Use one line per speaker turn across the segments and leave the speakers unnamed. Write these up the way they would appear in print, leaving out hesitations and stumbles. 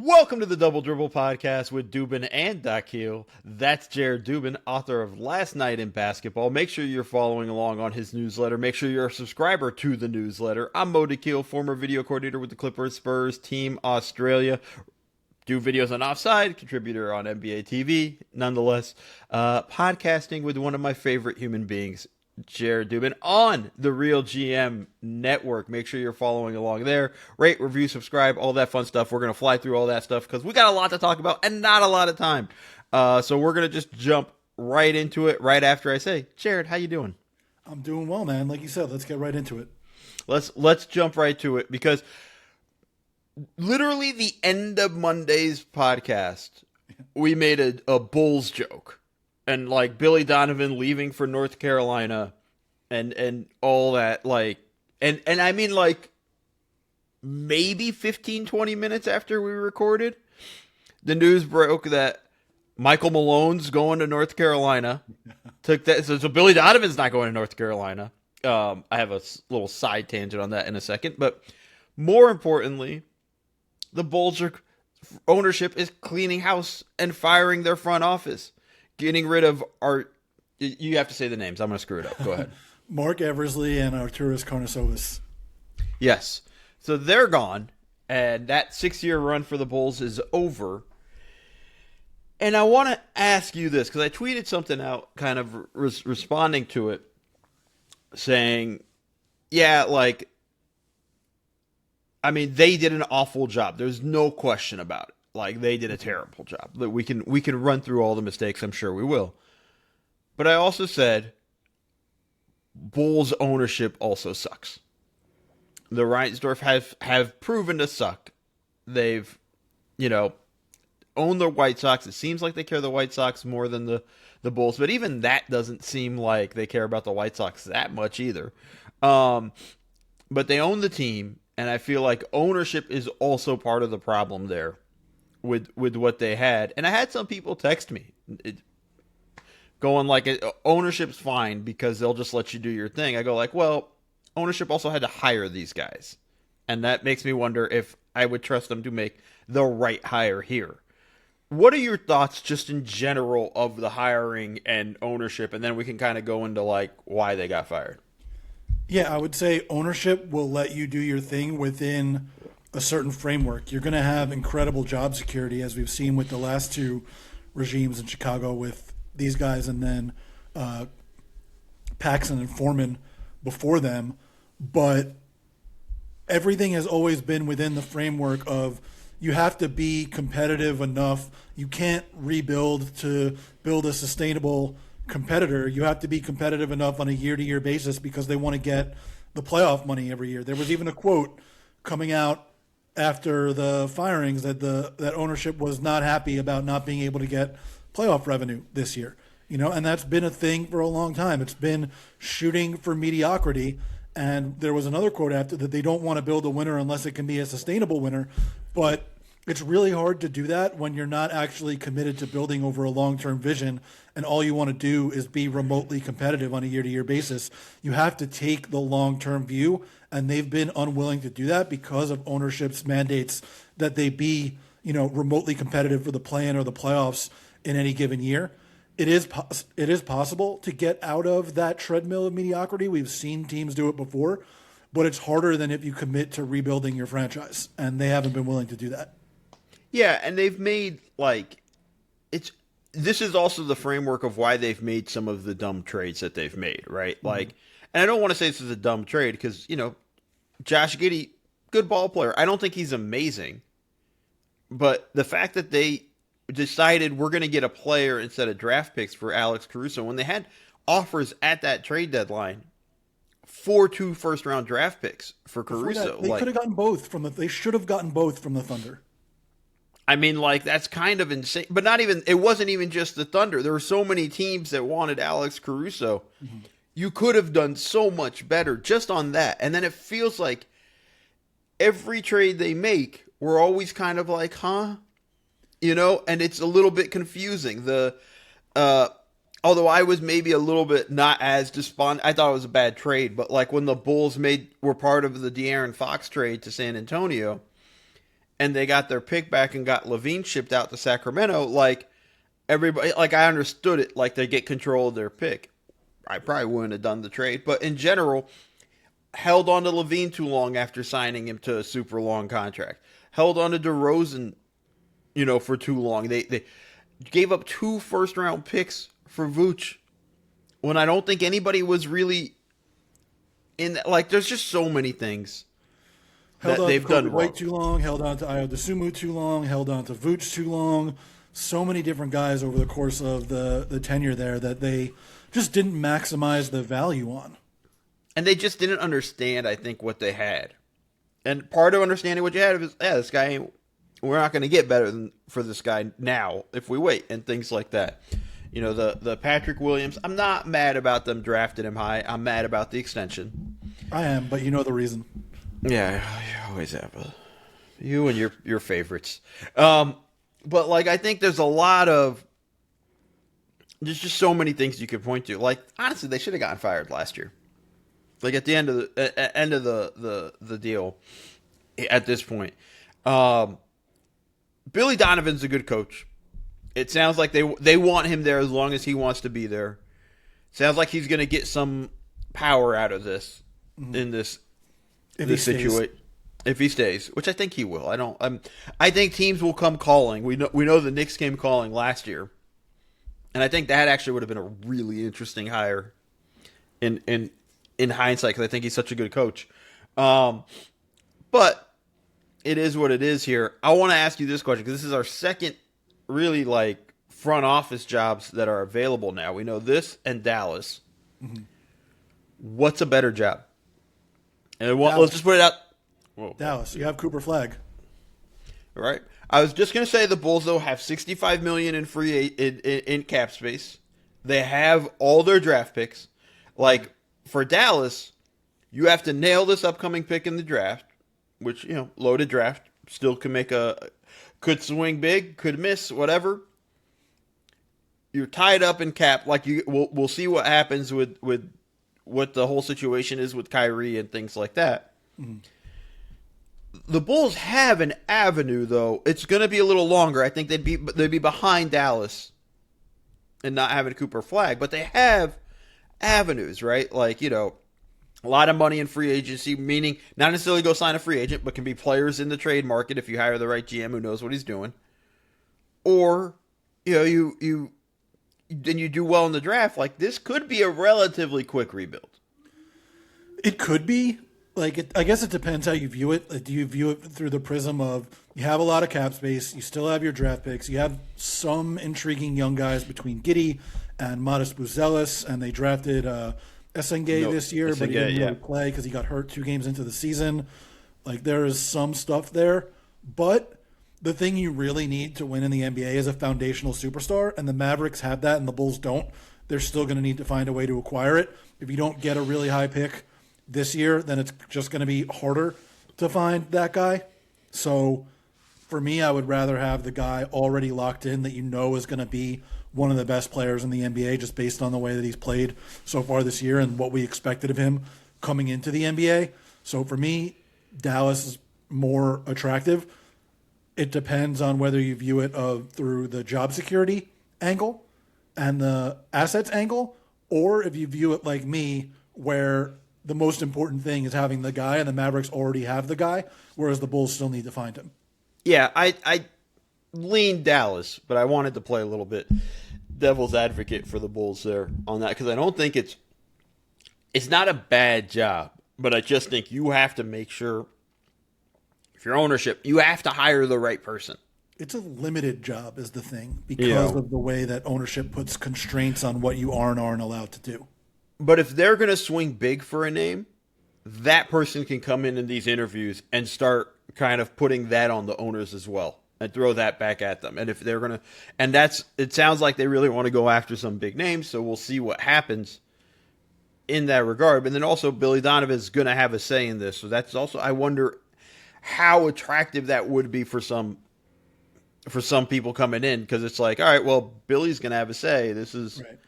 Welcome to the Double Dribble podcast with Dubin and Dakil. That's Jared Dubin, author of Last Night in Basketball. Make sure you're following along on his newsletter. Make sure you're a subscriber to the newsletter. I'm Mo Dakil, former video coordinator with the Clippers, Spurs, Team Australia. Do videos on Offside, contributor on NBA TV. Nonetheless, podcasting with one of my favorite human beings, Jared Dubin, on the RealGM network. Make sure you're following along there. Rate, review, subscribe, all that fun stuff. We're going to fly through all that stuff because we got a lot to talk about and not a lot of time. So we're going to just jump right into it right after I say, Jared, how you doing?
I'm doing well, man. Like you said, let's get right into it.
Let's jump right to it because literally the end of Monday's podcast, we made a Bulls joke. And like Billy Donovan leaving for North Carolina and all that, like, and I mean, like, maybe 15, 20 minutes after we recorded, the news broke that Michael Malone's going to North Carolina. Took that, so Billy Donovan's not going to North Carolina. I have a little side tangent on that in a second, but more importantly, the Bulls ownership is cleaning house and firing their front office. Getting rid of you have to say the names. I'm going to screw it up. Go ahead.
Marc Eversley and Arturas Karnisovas.
Yes. So they're gone, and that 6-year run for the Bulls is over. And I want to ask you this, because I tweeted something out kind of responding to it, saying, yeah, like, I mean, they did an awful job. There's no question about it. Like, they did a terrible job. We can run through all the mistakes. I'm sure we will. But I also said Bulls ownership also sucks. The Reinsdorf have proven to suck. They've, owned the White Sox. It seems like they care the White Sox more than the Bulls. But even that doesn't seem like they care about the White Sox that much either. But they own the team, and I feel like ownership is also part of the problem there. With what they had. And I had some people text me going like, ownership's fine because they'll just let you do your thing. I go like, well, ownership also had to hire these guys. And that makes me wonder if I would trust them to make the right hire here. What are your thoughts just in general of the hiring and ownership? And then we can kind of go into like why they got fired.
Yeah, I would say ownership will let you do your thing within a certain framework. You're going to have incredible job security, as we've seen with the last two regimes in Chicago with these guys and then Paxson and Foreman before them. But everything has always been within the framework of you have to be competitive enough. You can't rebuild to build a sustainable competitor. You have to be competitive enough on a year-to-year basis because they want to get the playoff money every year. There was even a quote coming out after the firings that ownership was not happy about not being able to get playoff revenue this year, and that's been a thing for a long time. It's been shooting for mediocrity. And there was another quote after that they don't want to build a winner unless it can be a sustainable winner. But it's really hard to do that when you're not actually committed to building over a long-term vision and all you want to do is be remotely competitive on a year-to-year basis. You have to take the long-term view, and they've been unwilling to do that because of ownership's mandates that they be, remotely competitive for the play-in or the playoffs in any given year. It is possible to get out of that treadmill of mediocrity. We've seen teams do it before, but it's harder than if you commit to rebuilding your franchise, and they haven't been willing to do that.
Yeah, and they've made, this is also the framework of why they've made some of the dumb trades that they've made, right? Mm-hmm. Like, and I don't want to say this is a dumb trade because, Josh Giddey, good ball player. I don't think he's amazing, but the fact that they decided we're going to get a player instead of draft picks for Alex Caruso when they had offers at that trade deadline for 2 first-round draft picks for Caruso.
They could have gotten both they should have gotten both from the Thunder.
I mean, that's kind of insane. But it wasn't even just the Thunder. There were so many teams that wanted Alex Caruso. Mm-hmm. You could have done so much better just on that. And then it feels like every trade they make, we're always kind of like, huh? And it's a little bit confusing. Although I was maybe a little bit not as despondent. I thought it was a bad trade, but like when the Bulls were part of the De'Aaron Fox trade to San Antonio, and they got their pick back and got Levine shipped out to Sacramento, like everybody, like I understood it, like they get control of their pick. I probably wouldn't have done the trade, but in general, held on to Levine too long after signing him to a super long contract. Held on to DeRozan, for too long. They gave up 2 first-round picks for Vooch when I don't think anybody was really in that. Like, there's just so many things that they've done wrong.
White too long, held on to Ayo Dosunmu too long, held on to Vooch too long. So many different guys over the course of the tenure there that they just didn't maximize the value on.
And they just didn't understand, I think, what they had. And part of understanding what you had is, this guy ain't, we're not going to get better for this guy now if we wait, and things like that. The Patrick Williams, I'm not mad about them drafting him high. I'm mad about the extension.
I am, but you know the reason.
Yeah, you always have. You and your favorites. But, I think there's just so many things you could point to. Like, honestly, they should have gotten fired last year. Like, at the end of the deal at this point. Billy Donovan's a good coach. It sounds like they want him there as long as he wants to be there. Sounds like he's going to get some power out of this in this situation. If he stays, which I think he will. I think teams will come calling. We know the Knicks came calling last year. And I think that actually would have been a really interesting hire in hindsight, because I think he's such a good coach. But it is what it is here. I want to ask you this question, because this is our second really front office jobs that are available now. We know this and Dallas. Mm-hmm. What's a better job? And let's just put it out. Whoa.
Dallas. You have Cooper Flagg.
All right. I was just going to say the Bulls, though, have $65 million in free in cap space. They have all their draft picks. For Dallas, you have to nail this upcoming pick in the draft, which, loaded draft, still could swing big, could miss, whatever. You're tied up in cap. We'll see what happens with what the whole situation is with Kyrie and things like that. Mm-hmm. The Bulls have an avenue, though. It's going to be a little longer. I think they'd be behind Dallas and not having Cooper Flagg, but they have avenues, right? A lot of money in free agency, meaning not necessarily go sign a free agent, but can be players in the trade market if you hire the right GM who knows what he's doing. Or, you do well in the draft. This could be a relatively quick rebuild.
It could be. I guess it depends how you view it. Do you view it through the prism of you have a lot of cap space, you still have your draft picks, you have some intriguing young guys between Giddey and Modest Buzelis, and they drafted Essengay this year, but he didn't really play because he got hurt 2 games into the season. There is some stuff there, but the thing you really need to win in the NBA is a foundational superstar, and the Mavericks have that and the Bulls don't. They're still going to need to find a way to acquire it. If you don't get a really high pick this year, then it's just going to be harder to find that guy. So for me, I would rather have the guy already locked in that is going to be one of the best players in the NBA just based on the way that he's played so far this year and what we expected of him coming into the NBA. So for me, Dallas is more attractive. It depends on whether you view it through the job security angle and the assets angle, or if you view it like me, where the most important thing is having the guy, and the Mavericks already have the guy, whereas the Bulls still need to find him.
Yeah, I lean Dallas, but I wanted to play a little bit devil's advocate for the Bulls there on that, because I don't think it's not a bad job, but I just think you have to make sure, if you're ownership, you have to hire the right person.
It's a limited job is the thing, because of the way that ownership puts constraints on what you are and aren't allowed to do.
But if they're going to swing big for a name, that person can come in these interviews and start kind of putting that on the owners as well and throw that back at them. And if they're going to, and it sounds like they really want to go after some big names. So we'll see what happens in that regard. But then also Billy Donovan is going to have a say in this. So that's also, I wonder how attractive that would be for some people coming in. Cause it's all right, well, Billy's going to have a say. This is,
right.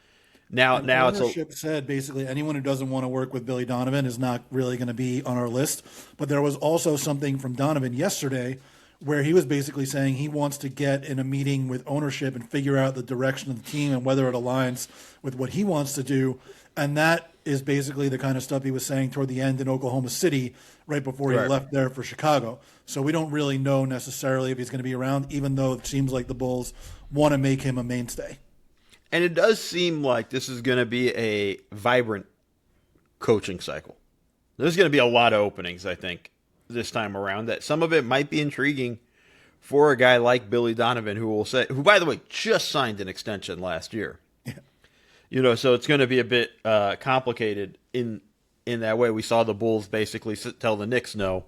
Now
ownership said basically anyone who doesn't want to work with Billy Donovan is not really going to be on our list. But there was also something from Donovan yesterday where he was basically saying he wants to get in a meeting with ownership and figure out the direction of the team and whether it aligns with what he wants to do. And that is basically the kind of stuff he was saying toward the end in Oklahoma City right before he left there for Chicago. So we don't really know necessarily if he's going to be around, even though it seems like the Bulls want to make him a mainstay.
And it does seem like this is going to be a vibrant coaching cycle. There's going to be a lot of openings, I think, this time around. That some of it might be intriguing for a guy like Billy Donovan, who, by the way, just signed an extension last year. Yeah. So it's going to be a bit complicated in that way. We saw the Bulls basically tell the Knicks, no,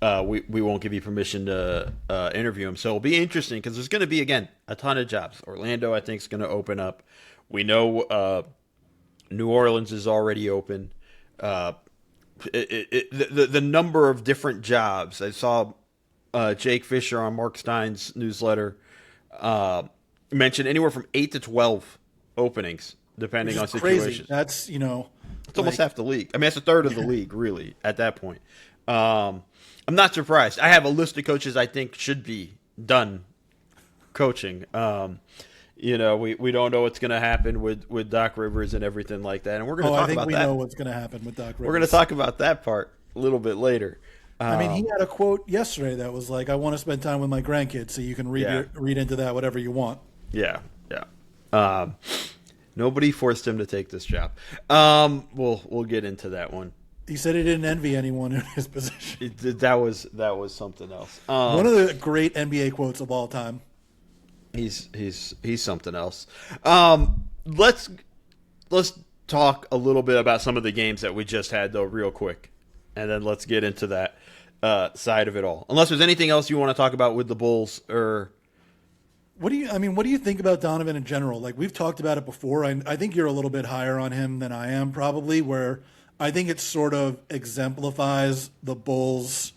we won't give you permission to interview him. So it'll be interesting because there's going to be, again, a ton of jobs. Orlando, I think, is going to open up. We know New Orleans is already open. The number of different jobs. I saw Jake Fisher on Mark Stein's newsletter mention anywhere from 8 to 12 openings, depending on situation.
That's,
it's almost half the league. I mean, that's a third of the league, really, at that point. I'm not surprised. I have a list of coaches I think should be done coaching. We don't know what's going to happen with Doc Rivers and everything like that, and we're going to talk about that. I think we
know what's going to happen with Doc Rivers.
We're going to talk about that part a little bit later.
I mean, he had a quote yesterday that was like, "I want to spend time with my grandkids," so you can read into that whatever you want.
Yeah. Nobody forced him to take this job. We'll get into that one.
He said he didn't envy anyone in his position.
That was something else.
One of the great NBA quotes of all time.
He's something else. Let's talk a little bit about some of the games that we just had, though, real quick, and then let's get into that side of it all. Unless there's anything else you want to talk about with the Bulls, or
what do you think about Donovan in general? Like, we've talked about it before. I think you're a little bit higher on him than I am, probably. Where I think it sort of exemplifies the Bulls'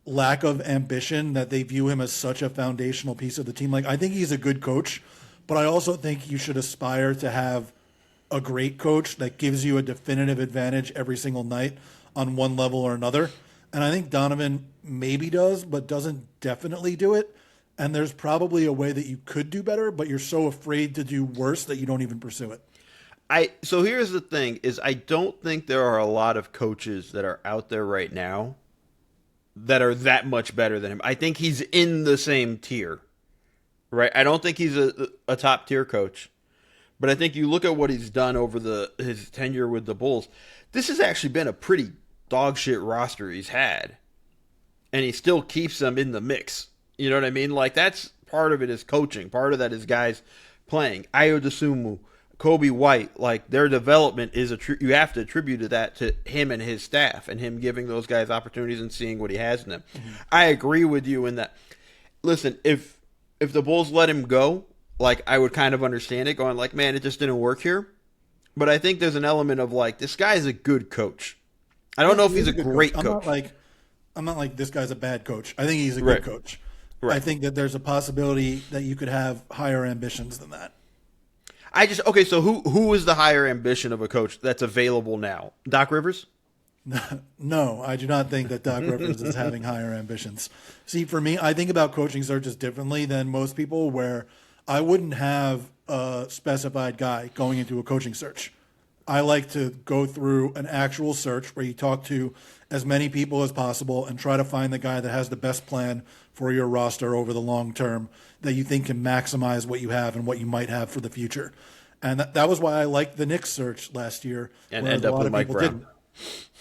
lack of ambition, that they view him as such a foundational piece of the team. Like, I think he's a good coach, but I also think you should aspire to have a great coach that gives you a definitive advantage every single night on one level or another. And I think Donovan maybe does, but doesn't definitely do it. And there's probably a way that you could do better, but you're so afraid to do worse that you don't even pursue it.
So here's the thing, is I don't think there are a lot of coaches that are out there right now that are that much better than him. I think he's in the same tier, right? I don't think he's a top tier coach, but I think you look at what he's done over his tenure with the Bulls. This has actually been a pretty dog shit roster he's had, and he still keeps them in the mix. You know what I mean? Like, that's part of it is coaching. Part of that is guys playing. Ayo Dosunmu, Kobe White, like, their development is you have to attribute that to him and his staff and him giving those guys opportunities and seeing what he has in them. Mm-hmm. I agree with you in that. Listen, if the Bulls let him go, like, I would kind of understand it, going like, man, it just didn't work here. But I think there's an element of, like, this guy is a good coach. I don't know if he's a great coach.
I'm not like this guy's a bad coach. I think he's a good coach. Right. I think that there's a possibility that you could have higher ambitions than that.
So who is the higher ambition of a coach that's available now? Doc Rivers?
No, I do not think that Doc Rivers is having higher ambitions. See, for me, I think about coaching searches differently than most people, where I wouldn't have a specified guy going into a coaching search. I like to go through an actual search where you talk to as many people as possible and try to find the guy that has the best plan for your roster over the long term that you think can maximize what you have and what you might have for the future. And that was why I liked the Knicks search last year.
And end up with Mike Brown.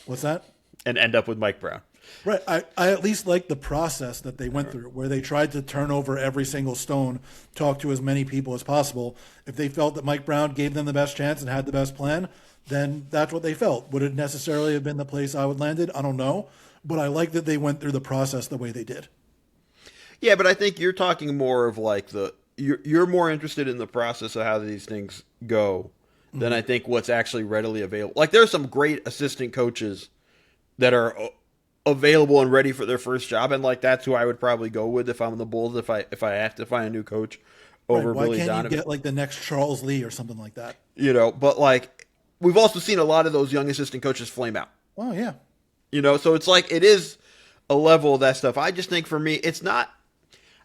What's that?
And end up with Mike Brown.
Right. I at least liked the process that they went through, where they tried to turn over every single stone, talk to as many people as possible. If they felt that Mike Brown gave them the best chance and had the best plan, then that's what they felt. Would it necessarily have been the place I would landed? I don't know. But I like that they went through the process the way they did.
Yeah, but I think you're talking more of like you're more interested in the process of how these things go than I think what's actually readily available. Like, there's some great assistant coaches that are available and ready for their first job, and like that's who I would probably go with if I'm the Bulls, if I have to find a new coach over Billy Donovan. Why can't
you get like the next Charles Lee or something like that?
But like, we've also seen a lot of those young assistant coaches flame out.
Oh yeah.
So it's like, it is a level of that stuff. I just think for me, it's not.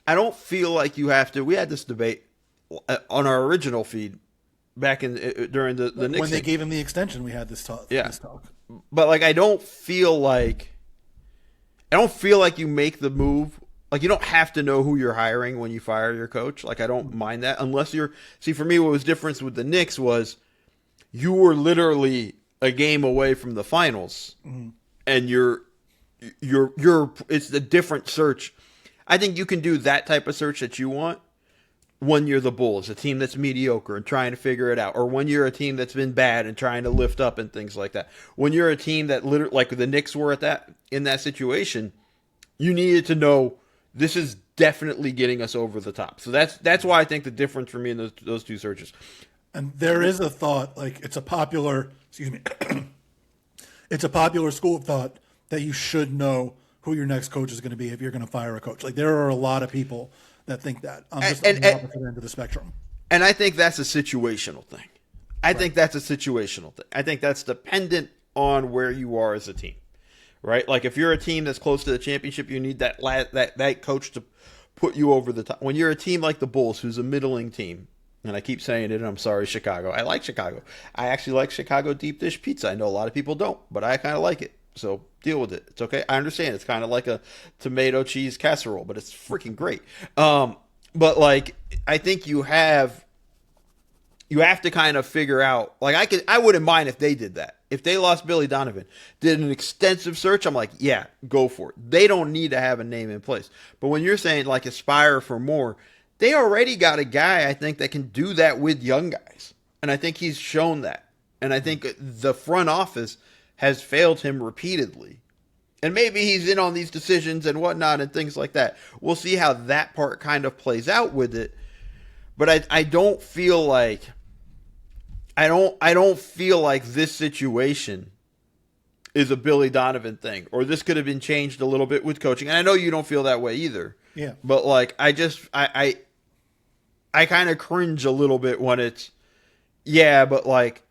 I don't feel like you have to. We had this debate on our original feed back in during the Knicks
when they
thing.
gave him the extension. We had this talk.
Yeah.
This talk.
But like, I don't feel like you make the move. Like, you don't have to know who you're hiring when you fire your coach. Like, I don't mind that unless you're. See, for me, what was different with the Knicks was you were literally a game away from the finals, and you're. It's a different search. I think you can do that type of search that you want when you're the Bulls, a team that's mediocre and trying to figure it out, or when you're a team that's been bad and trying to lift up and things like that. When you're a team that literally, like the Knicks were in that situation, you needed to know this is definitely getting us over the top. So that's why I think the difference for me in those two searches.
And there is a thought, like it's a popular school of thought that you should know who your next coach is going to be if you're going to fire a coach. Like there are a lot of people that think that. I'm just on the opposite end of the spectrum.
And I think that's a situational thing. I think that's dependent on where you are as a team, right? Like if you're a team that's close to the championship, you need that coach to put you over the top. When you're a team like the Bulls, who's a middling team, and I keep saying it, and I'm sorry, Chicago. I like Chicago. I actually like Chicago deep dish pizza. I know a lot of people don't, but I kind of like it. So deal with it. It's okay. I understand. It's kind of like a tomato cheese casserole, but it's freaking great. But like, I think you have to kind of figure out. Like I wouldn't mind if they did that. If they lost Billy Donovan, did an extensive search, I'm like, yeah, go for it. They don't need to have a name in place. But when you're saying like aspire for more, they already got a guy I think that can do that with young guys, and I think he's shown that. And I think the front office has failed him repeatedly. And maybe he's in on these decisions and whatnot and things like that. We'll see how that part kind of plays out with it. But I don't feel like this situation is a Billy Donovan thing, or this could have been changed a little bit with coaching. And I know you don't feel that way either.
Yeah.
But like I kind of cringe a little bit when it's but like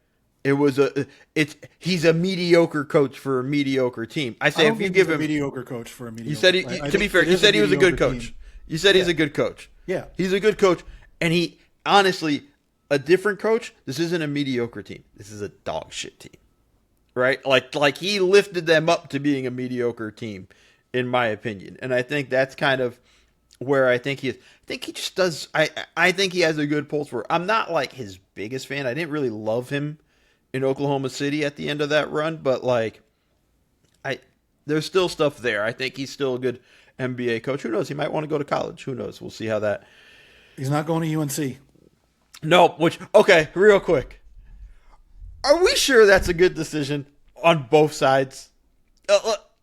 he's a mediocre coach for a mediocre team. I say if you give him
a mediocre coach for a mediocre.
You said to be fair, you said he was a good coach.
Team.
You said he's a good coach.
Yeah.
He's a good coach, and he honestly a different coach. This isn't a mediocre team. This is a dog shit team. Right? Like he lifted them up to being a mediocre team in my opinion. And I think that's kind of where I think he is. I think he just does I think he has a good pulse for it. I'm not like his biggest fan. I didn't really love him in Oklahoma City at the end of that run, but like there's still stuff there. I think he's still a good NBA coach. Who knows? He might want to go to college. Who knows? We'll see how that.
He's not going to UNC.
No, okay, real quick. Are we sure that's a good decision on both sides?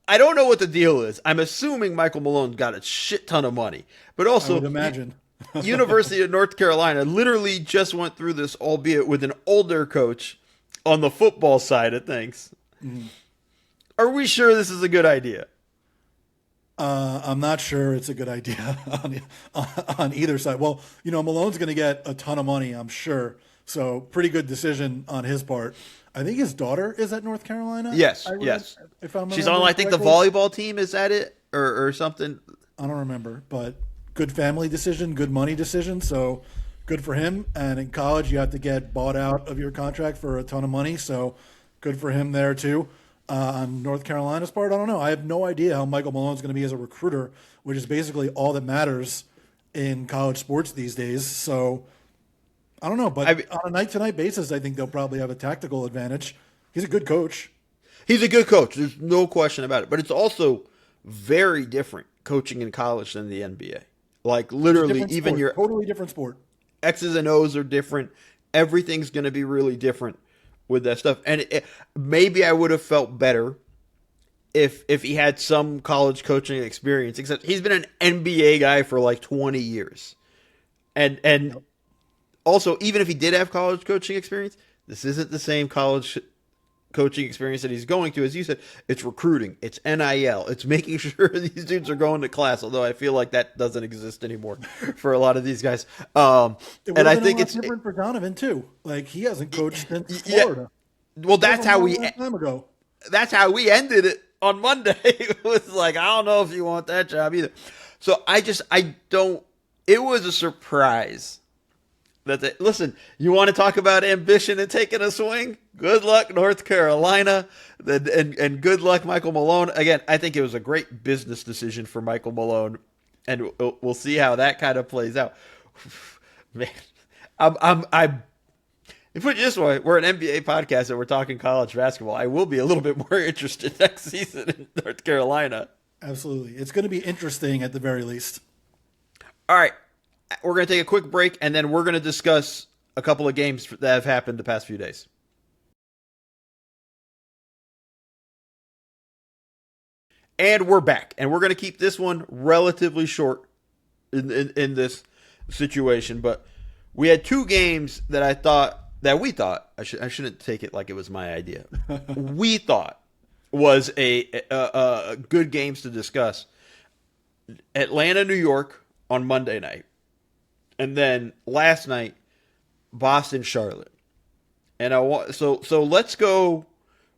I don't know what the deal is. I'm assuming Michael Malone got a shit ton of money, but also
I would imagine.
University of North Carolina literally just went through this, albeit with an older coach on the football side of things. Mm-hmm. Are we sure this is a good idea?
I'm not sure it's a good idea on either side. Well, Malone's going to get a ton of money, I'm sure. So pretty good decision on his part. I think his daughter is at North Carolina.
Yes.
If I'm
She's on, I think, the volleyball team. Is that it? Or something?
I don't remember. But good family decision, good money decision. So good for him. And in college, you have to get bought out of your contract for a ton of money. So good for him there, too. On North Carolina's part, I don't know. I have no idea how Michael Malone's going to be as a recruiter, which is basically all that matters in college sports these days. So I don't know. But on a night-to-night basis, I think they'll probably have a tactical advantage. He's a good coach.
He's a good coach. There's no question about it. But it's also very different coaching in college than the NBA. Like literally, even your
totally different sport.
X's and O's are different. Everything's going to be really different with that stuff. And maybe I would have felt better if he had some college coaching experience, except he's been an NBA guy for like 20 years. And also, even if he did have college coaching experience, this isn't the same college coaching experience that he's going to. As you said, it's recruiting, it's NIL, it's making sure these dudes are going to class, although I feel like that doesn't exist anymore for a lot of these guys. And I think it's
different for Donovan too. Like he hasn't coached since Florida.
Well, that's how we ended it on Monday was like, I don't know if you want that job either. So I don't. It was a surprise that listen. You want to talk about ambition and taking a swing? Good luck, North Carolina, and good luck, Michael Malone. Again, I think it was a great business decision for Michael Malone, and we'll see how that kind of plays out. Man, I'm. You put it this way, we're an NBA podcast and we're talking college basketball. I will be a little bit more interested next season in North Carolina.
Absolutely. It's going to be interesting at the very least.
All right. We're going to take a quick break and then we're going to discuss a couple of games that have happened the past few days. And we're back. And we're going to keep this one relatively short in this situation. But we had two games that we thought, I shouldn't take it like it was my idea. We thought was a good games to discuss. Atlanta, New York on Monday night. And then last night, Boston, Charlotte. And so let's go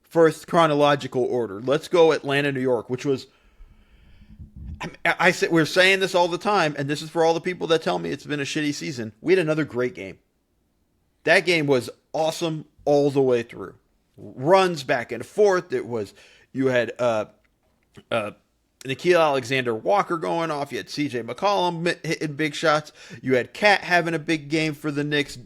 first chronological order. Let's go Atlanta, New York, which was, I said, we're saying this all the time, and this is for all the people that tell me it's been a shitty season. We had another great game. That game was awesome all the way through. Runs back and forth. You had Nickeil Alexander-Walker going off. You had C.J. McCollum hitting big shots. You had Cat having a big game for the Knicks.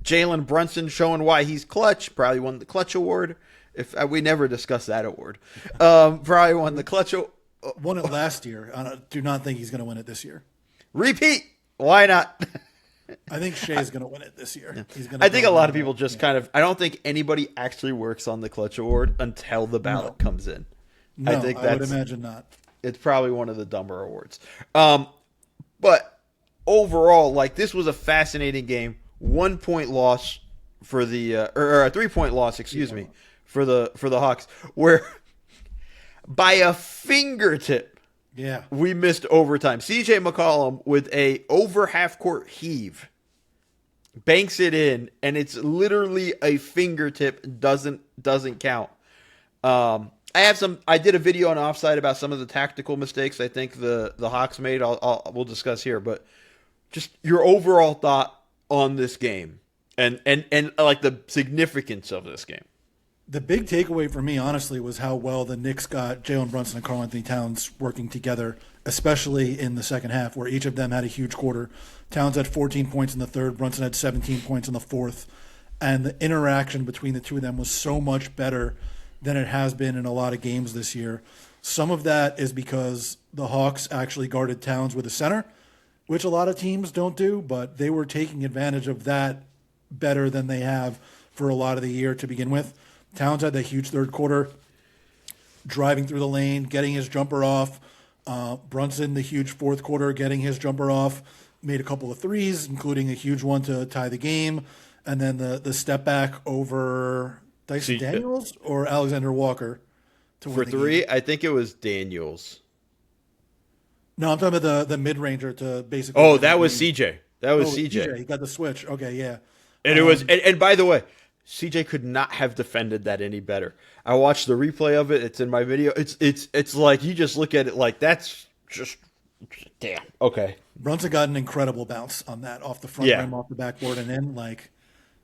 Jalen Brunson showing why he's clutch. Probably won the Clutch Award. If we never discussed that award. Probably won the Clutch Award.
Won it last year. I do not think he's going to win it this year.
Repeat. Why not?
I think Shea's going to win it this year.
I think a lot of people just kind of. I don't think anybody actually works on the Clutch Award until the ballot comes in.
No, I would imagine not.
It's probably one of the dumber awards. But overall, like, this was a fascinating game. 1 point loss for the or a 3 point loss, excuse me, for the Hawks, where by a fingertip.
Yeah,
we missed overtime. C.J. McCollum with a over half court heave banks it in, and it's literally a fingertip. Doesn't count. I did a video on Offside about some of the tactical mistakes I think the Hawks made. We'll discuss here, but just your overall thought on this game and like the significance of this game.
The big takeaway for me, honestly, was how well the Knicks got Jalen Brunson and Karl-Anthony Towns working together, especially in the second half, where each of them had a huge quarter. Towns had 14 points in the third. Brunson had 17 points in the fourth. And the interaction between the two of them was so much better than it has been in a lot of games this year. Some of that is because the Hawks actually guarded Towns with a center, which a lot of teams don't do, but they were taking advantage of that better than they have for a lot of the year to begin with. Towns had that huge third quarter, driving through the lane, getting his jumper off. Brunson, the huge fourth quarter, getting his jumper off, made a couple of threes, including a huge one to tie the game. And then the step back over Dyson Daniels or Alexander Walker to win
for
the
three.
game.
I think it was Daniels.
No, I'm talking about the mid-ranger to basically.
Oh, that was CJ. That was CJ.
He got the switch. Okay, yeah.
And it was, and by the way, CJ could not have defended that any better. I watched the replay of it. It's in my video. It's like you just look at it like that's just damn. Okay.
Brunson got an incredible bounce on that off the front rim, off the backboard, and in. Like,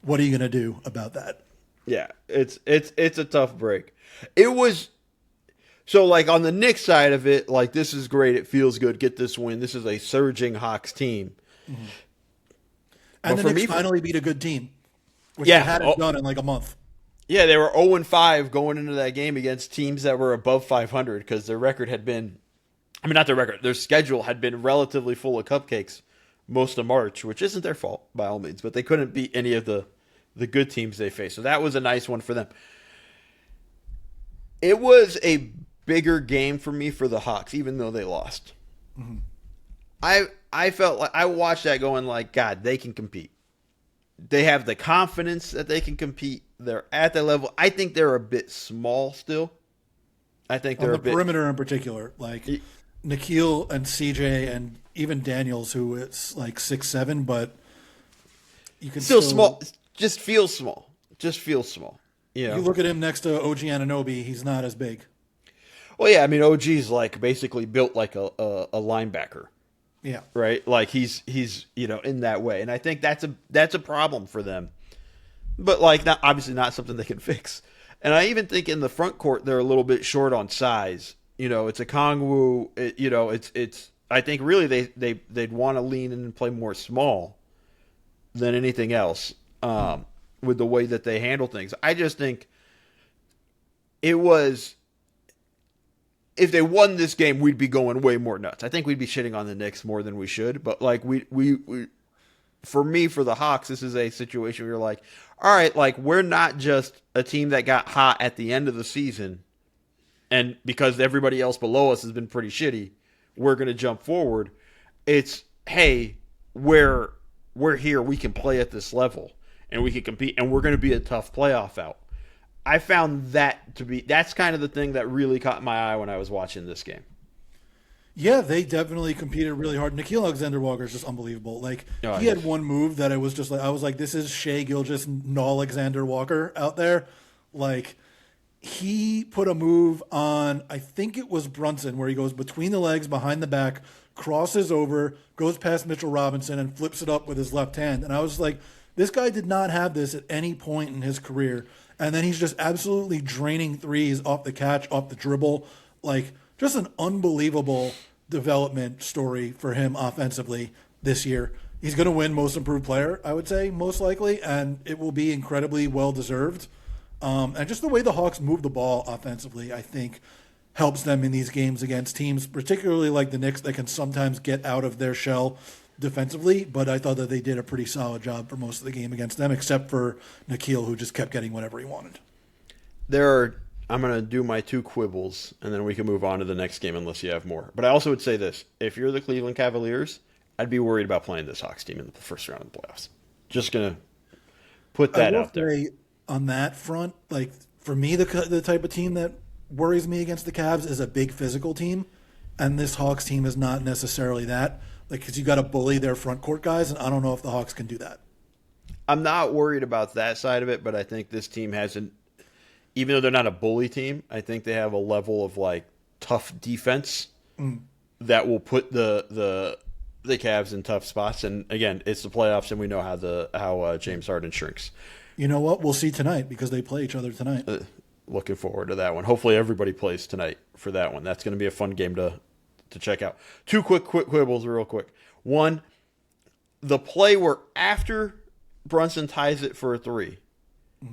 what are you gonna do about that?
Yeah, it's a tough break. It was so like on the Knicks side of it, like this is great. It feels good. Get this win. This is a surging Hawks team.
Mm-hmm. And the Knicks finally beat a good team, which they hadn't done in like a month.
Yeah, they were 0-5 going into that game against teams that were above 500 because their record had been, I mean, not their record, their schedule had been relatively full of cupcakes most of March, which isn't their fault by all means, but they couldn't beat any of the good teams they faced. So that was a nice one for them. It was a bigger game for me for the Hawks, even though they lost. Mm-hmm. I felt like I watched that going like, God, they can compete. They have the confidence that they can compete. They're at that level. I think they're a bit small still. I think they're
on the perimeter in particular, like Nickeil and CJ and even Daniels, who is like 6'7", but you can
still small. Just feels small. Just feels small.
You look at him next to OG Anunoby, he's not as big.
Well, yeah, I mean, OG's like basically built like a linebacker,
Yeah.
right? Like he's in that way, and I think that's a problem for them. But like, not obviously not something they can fix. And I even think in the front court they're a little bit short on size. It's a Kongwu. It's. I think really they'd want to lean in and play more small than anything else with the way that they handle things. I just think it was. If they won this game, we'd be going way more nuts. I think we'd be shitting on the Knicks more than we should. But like we for me, for the Hawks, this is a situation where you're like, all right, like we're not just a team that got hot at the end of the season, and because everybody else below us has been pretty shitty, we're going to jump forward. It's, hey, we're here, we can play at this level, and we can compete, and we're going to be a tough playoff out. I found that's kind of the thing that really caught my eye when I was watching this game.
Yeah, they definitely competed really hard. Nickeil Alexander-Walker is just unbelievable. Like he had one move that I was like, this is Shai Gilgeous-Alexander-Walker out there. Like he put a move on, I think it was Brunson, where he goes between the legs, behind the back, crosses over, goes past Mitchell Robinson, and flips it up with his left hand. And I was like, this guy did not have this at any point in his career. And then he's just absolutely draining threes off the catch, off the dribble. Like just an unbelievable development story for him offensively this year. He's going to win Most Improved Player, I would say, most likely, and it will be incredibly well-deserved. And just the way the Hawks move the ball offensively, I think, helps them in these games against teams, particularly like the Knicks, that can sometimes get out of their shell defensively. But I thought that they did a pretty solid job for most of the game against them, except for Nickeil, who just kept getting whatever he wanted.
I'm going to do my two quibbles, and then we can move on to the next game unless you have more. But I also would say this. If you're the Cleveland Cavaliers, I'd be worried about playing this Hawks team in the first round of the playoffs. Just going to put that out there.
On that front, like for me, the type of team that worries me against the Cavs is a big physical team, and this Hawks team is not necessarily that. Like, because you got to bully their front court guys, and I don't know if the Hawks can do that.
I'm not worried about that side of it, but I think this team hasn't. Even though they're not a bully team, I think they have a level of like tough defense that will put the Cavs in tough spots. And again, it's the playoffs, and we know how James Harden shrinks.
You know what? We'll see tonight because they play each other tonight.
Looking forward to that one. Hopefully, everybody plays tonight for that one. That's going to be a fun game to check out. Two quick quibbles, real quick. One, the play where after Brunson ties it for a three.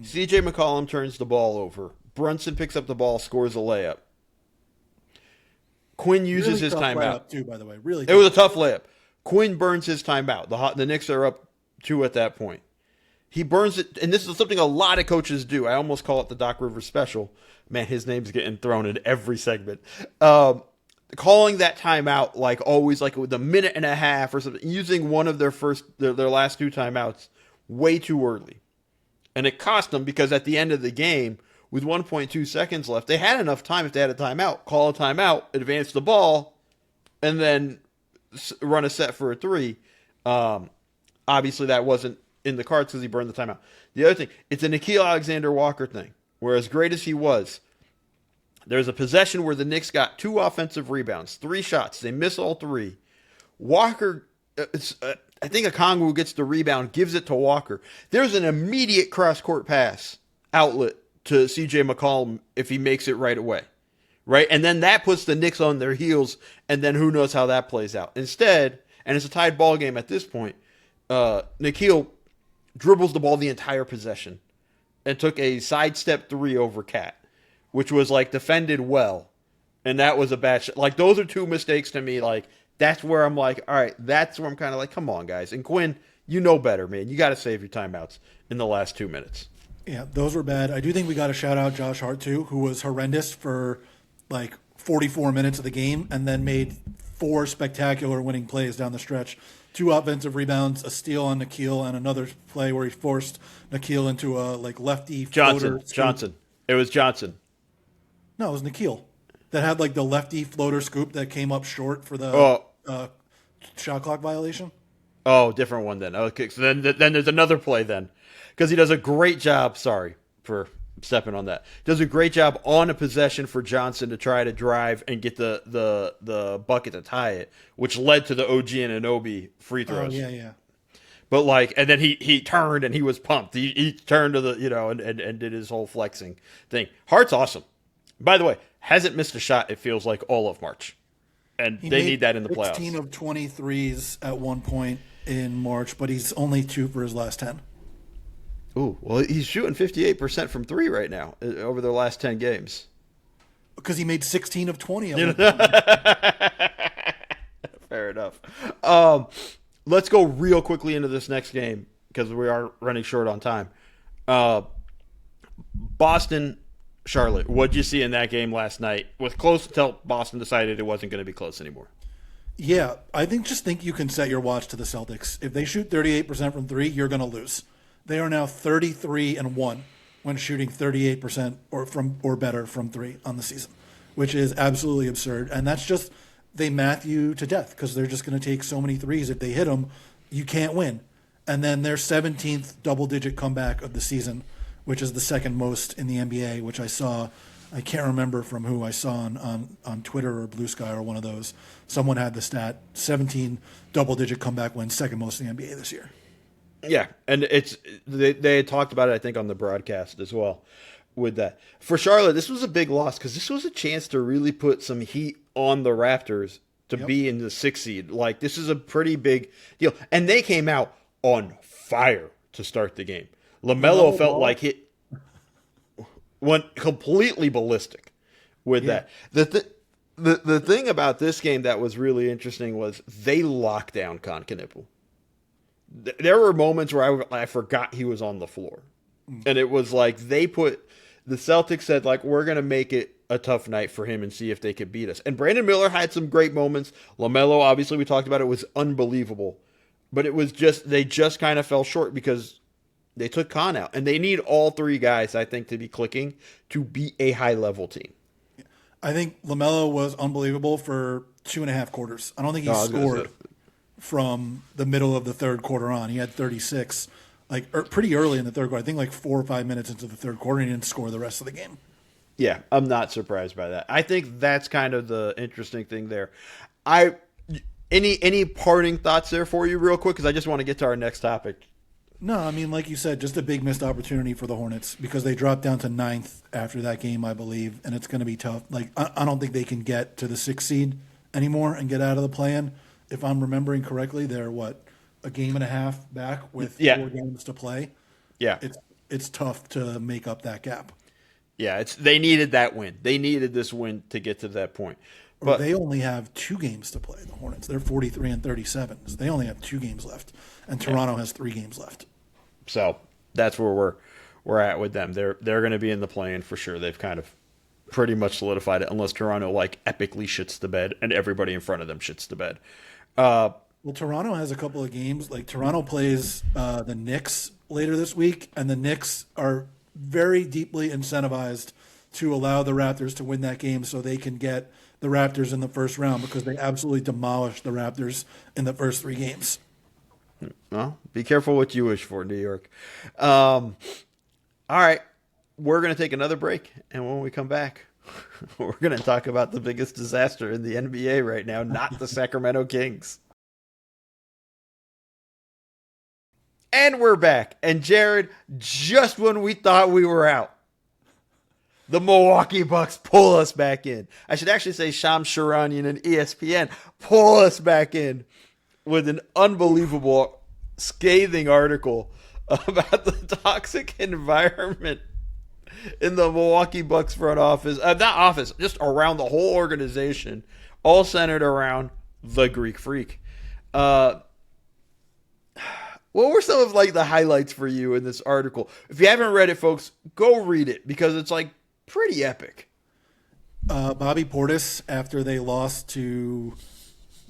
C.J. McCollum turns the ball over. Brunson picks up the ball, scores a layup. Quinn uses his timeout.
Too, by the way, really.
It was a tough layup. Quinn burns his timeout. The Knicks are up 2 at that point. He burns it, and this is something a lot of coaches do. I almost call it the Doc Rivers special. Man, his name's getting thrown in every segment. Calling that timeout like always, like with a minute and a half or something, using one of their last 2 timeouts way too early. And it cost them because at the end of the game, with 1.2 seconds left, they had enough time if they had a timeout. Call a timeout, advance the ball, and then run a set for a 3. Obviously, that wasn't in the cards because he burned the timeout. The other thing, it's a Nickeil Alexander-Walker thing, where as great as he was, there's a possession where the Knicks got 2 offensive rebounds, 3 shots. They miss all 3. Walker... I think Okongwu gets the rebound, gives it to Walker. There's an immediate cross-court pass outlet to C.J. McCollum if he makes it right away, right? And then that puts the Knicks on their heels, and then who knows how that plays out. Instead, and it's a tied ball game at this point, Nickeil dribbles the ball the entire possession and took a sidestep 3 over Cat, which was like defended well, and that was a bad shot. Like those are 2 mistakes to me, like. That's where I'm like, all right, that's where I'm kind of like, come on, guys. And Quinn, you know better, man. You got to save your timeouts in the last 2 minutes.
Yeah, those were bad. I do think we got to shout out Josh Hart, too, who was horrendous for like 44 minutes of the game and then made 4 spectacular winning plays down the stretch. 2 offensive rebounds, a steal on Nickeil, and another play where he forced Nickeil into a like lefty floater.
Johnson. It was Johnson.
No, it was Nickeil. That had like the lefty floater scoop that came up short for the shot clock violation.
Oh, different one then. Okay, so then there's another play then, because he does a great job. Sorry for stepping on that. Does a great job on a possession for Johnson to try to drive and get the bucket to tie it, which led to the OG Anunoby free throws.
Oh, yeah.
But like, and then he turned and he was pumped. He turned to the, and did his whole flexing thing. Hart's awesome. By the way, hasn't missed a shot, it feels like, all of March. And they need that in the playoffs.
16 of 23s at one point in March, but he's only 2 for his last 10.
Ooh, well, he's shooting 58% from 3 right now over their last 10 games.
Because he made 16 of 20 of them.
Fair enough. Let's go real quickly into this next game because we are running short on time. Boston, Charlotte. What'd you see in that game last night? Was close until Boston decided it wasn't going to be close anymore.
Yeah, I think you can set your watch to the Celtics. If they shoot 38% from 3, you're going to lose. They are now 33-1 when shooting 38% or better from 3 on the season, which is absolutely absurd. And that's just they math you to death because they're just going to take so many threes. If they hit them, you can't win. And then their 17th double-digit comeback of the season, which is the second most in the NBA, which I saw. I can't remember from who I saw on Twitter or Blue Sky or one of those. Someone had the stat, 17 double-digit comeback wins, second most in the NBA this year.
Yeah, and they had talked about it, I think, on the broadcast as well with that. For Charlotte, this was a big loss because this was a chance to really put some heat on the Raptors to be in the 6th seed. Like, this is a pretty big deal. And they came out on fire to start the game. LaMelo felt like it went completely ballistic with that. The thing about this game that was really interesting was they locked down Karnisovas. There were moments where I forgot he was on the floor. And it was like the Celtics said, like, we're going to make it a tough night for him and see if they could beat us. And Brandon Miller had some great moments. LaMelo, obviously, we talked about it, was unbelievable. But it was they just kind of fell short because they took Con out. And they need all 3 guys, I think, to be clicking to beat a high-level team.
I think LaMelo was unbelievable for 2.5 quarters. I don't think he scored from the middle of the third quarter on. He had 36, pretty early in the third quarter. I think like 4 or 5 minutes into the third quarter, and he didn't score the rest of the game.
Yeah, I'm not surprised by that. I think that's kind of the interesting thing there. Any parting thoughts there for you real quick? Because I just want to get to our next topic.
No, I mean, like you said, just a big missed opportunity for the Hornets because they dropped down to 9th after that game, I believe, and it's going to be tough. Like, I don't think they can get to the 6th seed anymore and get out of the play-in. If I'm remembering correctly, they're, a game and a half back with 4 games to play?
Yeah.
It's tough to make up that gap.
Yeah, they needed that win. They needed this win to get to that point. But
they only have 2 games to play, the Hornets. They're 43-37. So they only have 2 games left. And Toronto has 3 games left.
So that's where we're at with them. They're going to be in the play-in for sure. They've kind of pretty much solidified it, unless Toronto epically shits the bed and everybody in front of them shits the bed.
Well, Toronto has a couple of games. Like, Toronto plays the Knicks later this week, and the Knicks are very deeply incentivized to allow the Raptors to win that game so they can get the Raptors in the first round because they absolutely demolished the Raptors in the first 3 games.
Well, be careful what you wish for, New York. All right. We're going to take another break, and when we come back, we're going to talk about the biggest disaster in the NBA right now, not the Sacramento Kings. And we're back. And Jared, just when we thought we were out, the Milwaukee Bucks pull us back in. I should actually say Shams Charania and ESPN pull us back in with an unbelievable, scathing article about the toxic environment in the Milwaukee Bucks front office. Not office, just around the whole organization, all centered around the Greek Freak. What were some of the highlights for you in this article? If you haven't read it, folks, go read it because it's pretty epic.
Bobby Portis, after they lost to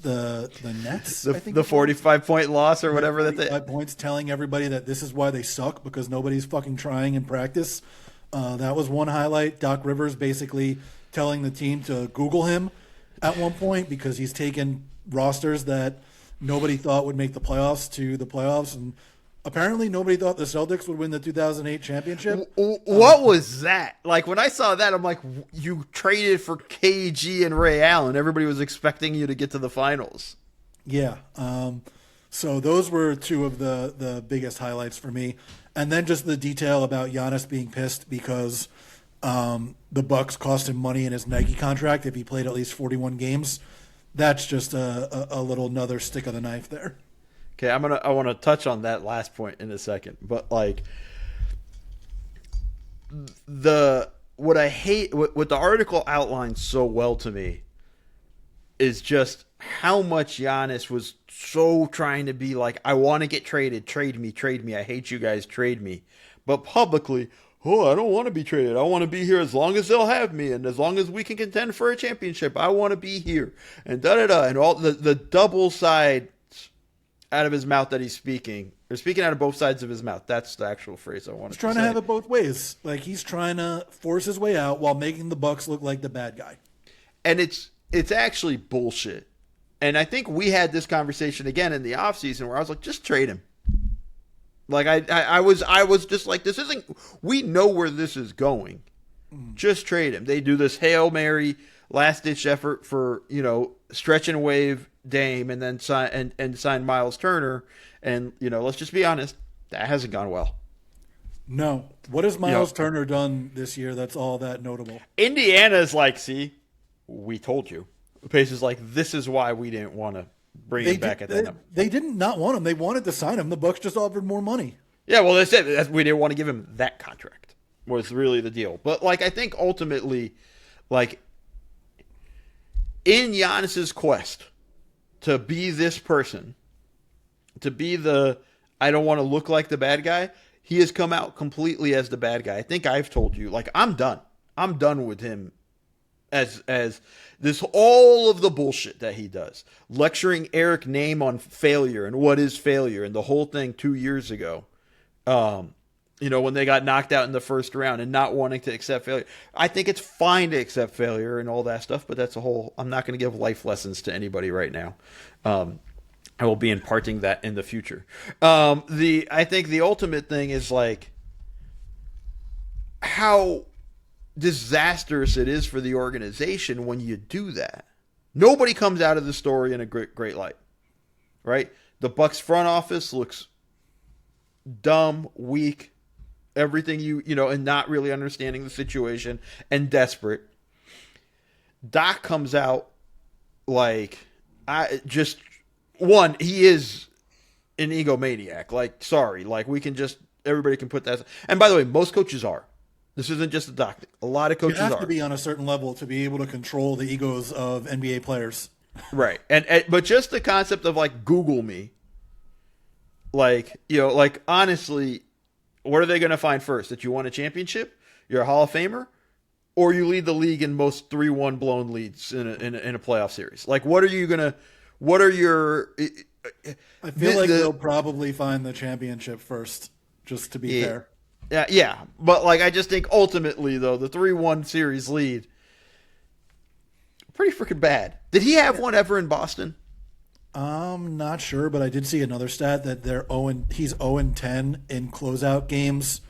the Nets,
the 45-point loss or whatever that they
45 points, telling everybody that this is why they suck because nobody's fucking trying in practice. That was one highlight. Doc Rivers basically telling the team to Google him at one point because he's taken rosters that nobody thought would make the playoffs to the playoffs and Apparently, nobody thought the Celtics would win the 2008 championship.
What was that? Like, when I saw that, I'm like, you traded for KG and Ray Allen. Everybody was expecting you to get to the finals.
Yeah. So those were two of the biggest highlights for me. And then just the detail about Giannis being pissed because the Bucks cost him money in his Nike contract if he played at least 41 games. That's just a little another stick of the knife there.
Okay, I want to touch on that last point in a second, but like what I hate, what the article outlines so well to me is just how much Giannis was so trying to be like, I want to get traded, trade me, I hate you guys, trade me, but publicly, oh, I don't want to be traded, I want to be here as long as they'll have me, and as long as we can contend for a championship, I want to be here, and and all the double side out of his mouth that he's speaking, or speaking out of both sides of his mouth. That's the actual phrase I wanted to say.
He's trying to have it both ways. Like, he's trying to force his way out while making the Bucks look like the bad guy.
And it's actually bullshit. And I think we had this conversation again in the offseason where I was like, just trade him. Like, I was just like, this isn't, we know where this is going. Just trade him. They do this Hail Mary last-ditch effort for, stretch and wave Dame and then sign Miles Turner, and let's just be honest, that hasn't gone well.
No. What has Miles Turner done this year that's all that notable?
Indiana's like, see, we told you. Pace is like, this is why we didn't want to bring him back at that number.
They didn't not want him. They wanted to sign him. The Bucks just offered more money.
Yeah, well, they said we didn't want to give him that contract was really the deal. But like, I think ultimately, like, in Giannis's quest to be this person, to be I don't want to look like the bad guy, he has come out completely as the bad guy. I think I've told you, like, I'm done. I'm done with him as this, all of the bullshit that he does. Lecturing Eric Name on failure and what is failure and the whole thing 2 years ago. When they got knocked out in the first round and not wanting to accept failure. I think it's fine to accept failure and all that stuff, but that's I'm not going to give life lessons to anybody right now. I will be imparting that in the future. I think the ultimate thing is like how disastrous it is for the organization when you do that. Nobody comes out of the story in a great light, right? The Bucks front office looks dumb, weak, everything and not really understanding the situation and desperate. Doc comes out like, he is an egomaniac. Like, sorry, like everybody can put that. And by the way, most coaches are. This isn't just a Doc. A lot of coaches are.
You have to be on a certain level to be able to control the egos of NBA players.
Right. But just the concept of like, Google me. Like, honestly, what are they going to find first? That you won a championship? You're a Hall of Famer? Or you lead the league in most 3-1 blown leads in a playoff series? Like, what are your...
I feel like they'll probably find the championship first, just to be fair.
Yeah. But, like, I just think ultimately, though, the 3-1 series lead, pretty freaking bad. Did he have one ever in Boston?
I'm not sure, but I did see another stat that he's 0-10 in closeout games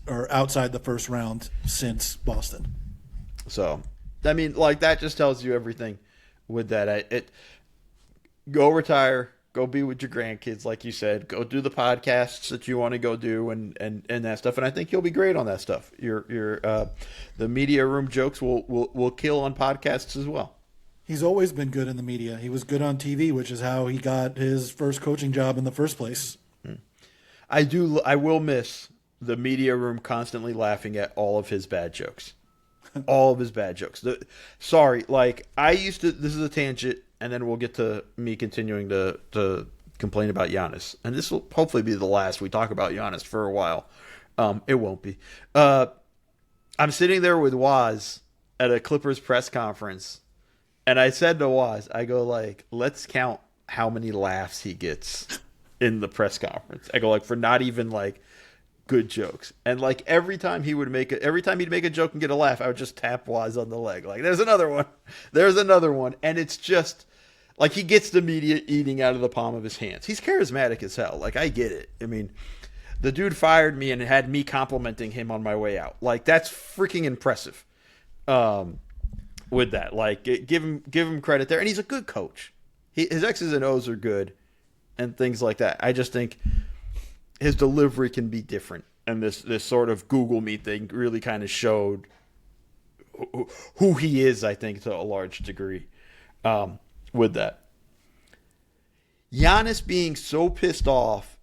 outside the first round since Boston.
So, I mean, like, that just tells you everything with that. Go retire, go be with your grandkids, like you said, go do the podcasts that you want to go do and that stuff. And I think you'll be great on that stuff. The media room jokes will kill on podcasts as well.
He's always been good in the media. He was good on TV, which is how he got his first coaching job in the first place.
I will miss the media room constantly laughing at all of his bad jokes. All of his bad jokes. This is a tangent, and then we'll get to me continuing to complain about Giannis. And this will hopefully be the last we talk about Giannis for a while. It won't be. I'm sitting there with Waz at a Clippers press conference, and I said to Waz, I go like, let's count how many laughs he gets in the press conference. I go like, for not even like good jokes. And like every time he'd make a joke and get a laugh, I would just tap Waz on the leg. Like, there's another one. And it's just, Like, he gets the media eating out of the palm of his hands. He's charismatic as hell. Like, I get it. I mean, the dude fired me and had me complimenting him on my way out. Like, that's freaking impressive. With that, like, give him credit there, and he's a good coach. His X's and O's are good, and things like that. I just think his delivery can be different, and this sort of Google Meet thing really kind of showed who he is. I think to a large degree, with that. Giannis being so pissed off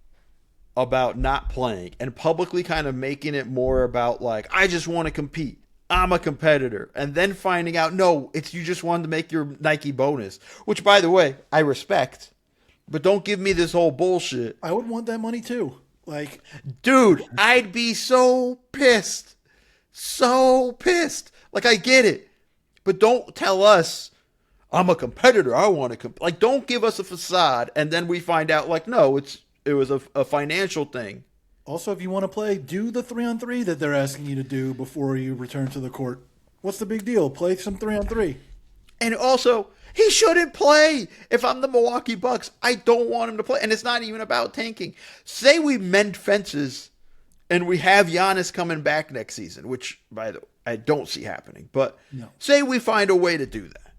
about not playing and publicly kind of making it more about like, I just want to compete. I'm a competitor. And then finding out, no, it's you just wanted to make your Nike bonus. Which, by the way, I respect. But don't give me this whole bullshit.
I would want that money too. Like,
dude, I'd be so pissed. So pissed. Like, I get it. But don't tell us, I'm a competitor. I want to compete. Like, don't give us a facade. And then we find out, like, no, it was a financial thing.
Also, if you want to play, do the 3-on-3 that they're asking you to do before you return to the court. What's the big deal? Play some 3-on-3.
And also, he shouldn't play. If I'm the Milwaukee Bucks, I don't want him to play. And it's not even about tanking. Say we mend fences and we have Giannis coming back next season, which, by the way, I don't see happening. But say we find a way to do that.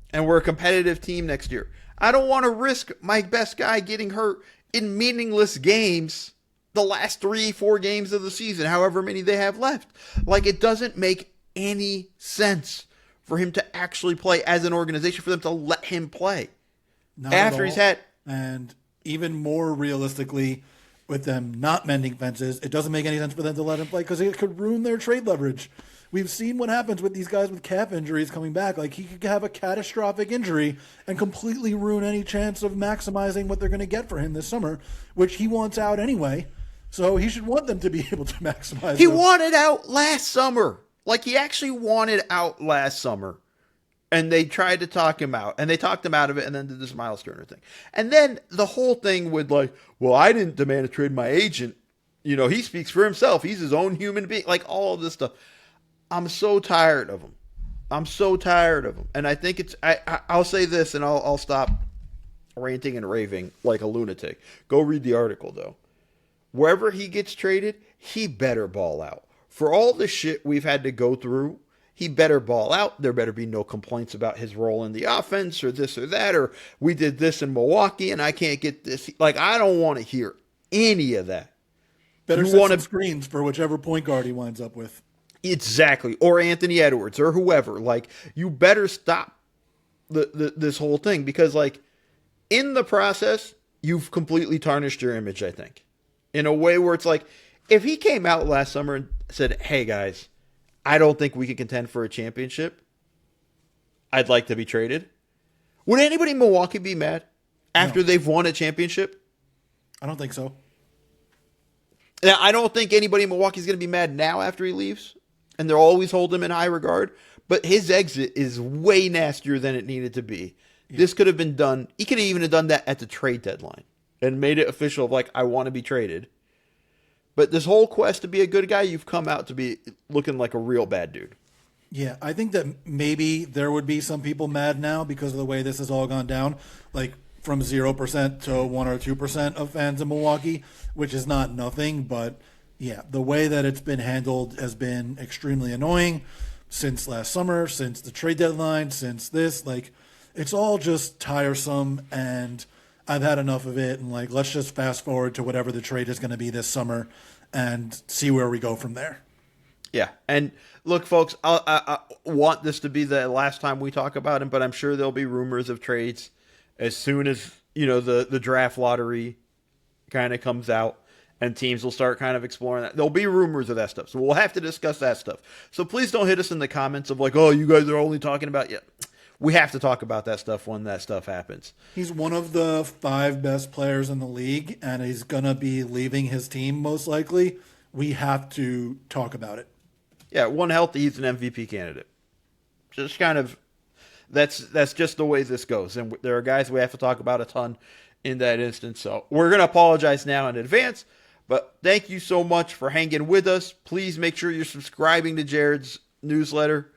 And we're a competitive team next year. I don't want to risk my best guy getting hurt in meaningless games the last 3-4 games of the season, however many they have left. Like, it doesn't make any sense for him to actually play as an organization, for them to let him play.
Not
after he's had...
And even more realistically, with them not mending fences, it doesn't make any sense for them to let him play because it could ruin their trade leverage. We've seen what happens with these guys with calf injuries coming back. Like, he could have a catastrophic injury and completely ruin any chance of maximizing what they're going to get for him this summer, which he wants out anyway. So he should want them to be able to maximize.
He wanted out last summer. Like, he actually wanted out last summer. And they tried to talk him out. And they talked him out of it and then did this Miles Turner thing. And then the whole thing with, like, well, I didn't demand a trade. My agent, you know, he speaks for himself. He's his own human being. Like, all of this stuff. I'm so tired of him. I'm so tired of him. And I think it's... I'll say this and I'll stop ranting and raving like a lunatic. Go read the article, though. Wherever he gets traded, he better ball out. For all the shit we've had to go through, he better ball out. There better be no complaints about his role in the offense or this or that, or we did this in Milwaukee and I can't get this. Like, I don't want to hear any of that.
Better set some screens for whichever point guard he winds up with.
Exactly. Or Anthony Edwards or whoever. Like, you better stop this whole thing because, like, in the process, you've completely tarnished your image, I think. In a way where it's like, if he came out last summer and said, hey, guys, I don't think we can contend for a championship. I'd like to be traded. Would anybody in Milwaukee be mad after they've won a championship?
I don't think so.
Now, I don't think anybody in Milwaukee is going to be mad now after he leaves. And they'll always hold him in high regard. But his exit is way nastier than it needed to be. Yeah. This could have been done. He could have even have done that at the trade deadline. And made it official of, like, I want to be traded. But this whole quest to be a good guy, you've come out to be looking like a real bad dude.
Yeah, I think that maybe there would be some people mad now because of the way this has all gone down. Like, from 0% to 1 or 2% of fans in Milwaukee, which is not nothing. But, yeah, the way that it's been handled has been extremely annoying since last summer, since the trade deadline, since this. Like, it's all just tiresome and... I've had enough of it, and like, let's just fast forward to whatever the trade is going to be this summer and see where we go from there.
Yeah, and look, folks, I want this to be the last time we talk about him, but I'm sure there'll be rumors of trades as soon as, you know, the draft lottery kind of comes out and teams will start kind of exploring that. There'll be rumors of that stuff, so we'll have to discuss that stuff. So please don't hit us in the comments of like, oh, you guys are only talking about... Yeah. We have to talk about that stuff when that stuff happens.
He's one of the 5 best players in the league, and he's going to be leaving his team most likely. We have to talk about it.
Yeah, one healthy, he's an MVP candidate. Just kind of, that's just the way this goes. And there are guys we have to talk about a ton in that instance. So we're going to apologize now in advance. But thank you so much for hanging with us. Please make sure you're subscribing to Jared's newsletter.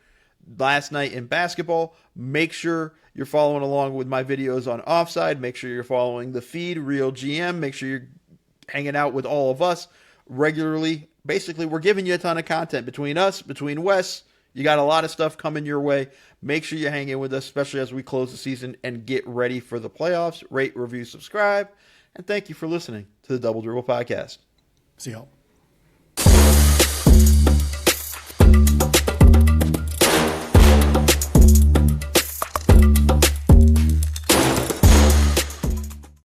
Last night in basketball, make sure you're following along with my videos on Offside. Make sure you're following the feed, RealGM. Make sure you're hanging out with all of us regularly. Basically, we're giving you a ton of content between us, between Wes. You got a lot of stuff coming your way. Make sure you hang in with us, especially as we close the season and get ready for the playoffs. Rate, review, subscribe. And thank you for listening to the Double Dribble Podcast.
See y'all.